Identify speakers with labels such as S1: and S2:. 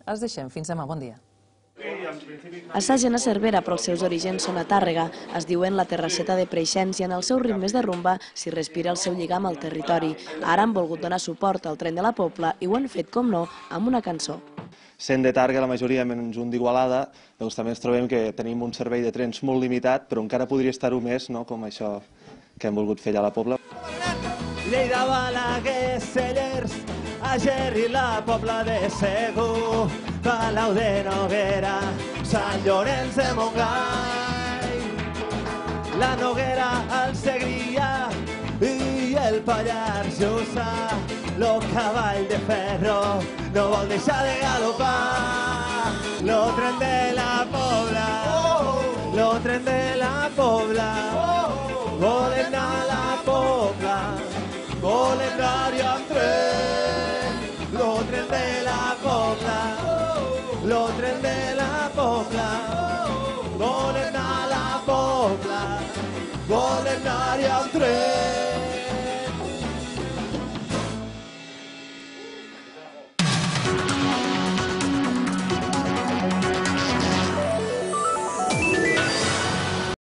S1: Els deixem. Fins demà. Bon dia.
S2: Assagen a Cervera, però els seus orígens són a Tàrrega. Es diuen la terrasseta de Preixens i en els seus ritmes de rumba s'hi respira el seu lligam al territori. Ara han volgut donar suport al tren de la Pobla i ho han fet, com no, amb una cançó.
S3: Sent de Tàrrega, la majoria menys un d'Igualada, doncs també ens trobem que tenim un servei de trens molt limitat, però encara podria estar-ho més, com això que hem volgut fer allà a la Pobla.
S4: Lleida, Balaguer, Cellers, Àger i la Pobla de Segur, Palau de Noguera, Sant Llorenç de Montgai, la Noguera, el Segrià i el Pallars Jussà. Lo cavall de ferro no vol deixar de galopar. Lo tren de la Pobla, lo tren de la Pobla, volen anar a la Pobla, volen anar-hi amb tren. Lo tren de la Pobla, lo tren de la Pobla, volen anar a la Pobla, volen anar-hi amb tren.